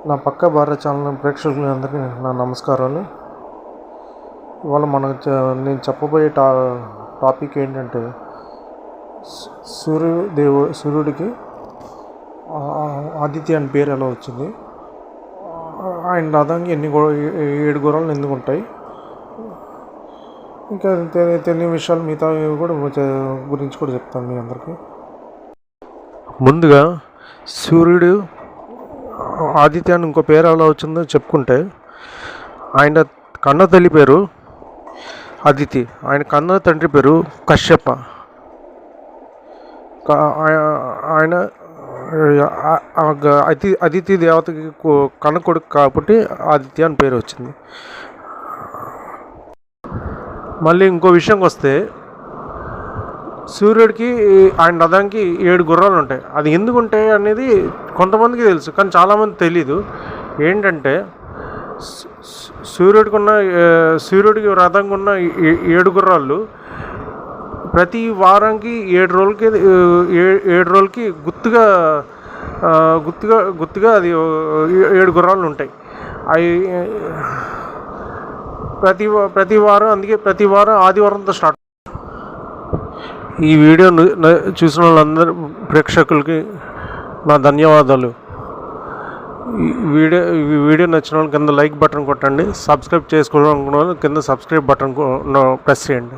నా పక్క భారత ఛానల్ ప్రేక్షకులందరికీ నా నమస్కారాలు. ఇవాళ నేను చెప్పబోయే టాపిక్ ఏంటంటే, సూర్యుడికి ఆదిత్య అని పేరు ఎలా వచ్చింది, ఆయన రథానికి 7 గుర్రాలు ఎందుకు ఉంటాయి, ఇంకా తెలియని విషయాలు మిగతా గురించి కూడా చెప్తాను మీ అందరికీ. ముందుగా సూర్యుడు ఆదిత్య అని ఇంకో పేరు ఎలా వచ్చిందో చెప్పుకుంటే, ఆయన కన్న తల్లి పేరు అదితి, ఆయన కన్న తండ్రి పేరు కశ్యప. ఆయన అదితి దేవతకి కన్న కొడుకు కాబట్టి ఆదిత్య అని పేరు వచ్చింది. మళ్ళీ ఇంకో విషయంకి వస్తే, సూర్యుడికి ఆయన రథానికి 7 గుర్రాలు ఉంటాయి. అది ఎందుకు ఉంటాయి అనేది కొంతమందికి తెలుసు, కానీ చాలామంది తెలీదు. ఏంటంటే, సూర్యుడికి రథంకి ఉన్న 7 గుర్రాలు ప్రతి వారానికి 7 రోజులకి గుర్తుగా అది 7 గుర్రాలు ఉంటాయి. అవి ప్రతి వారం, అందుకే ప్రతి వారం ఆదివారంతో స్టార్ట్. ఈ వీడియో చూసిన వాళ్ళందరూ ప్రేక్షకులకి నా ధన్యవాదాలు. ఈ వీడియో నచ్చిన వాళ్ళు కింద లైక్ బటన్ కొట్టండి. సబ్స్క్రైబ్ చేసుకోవాలనుకున్న వాళ్ళు కింద సబ్స్క్రైబ్ బటన్ ప్రెస్ చేయండి.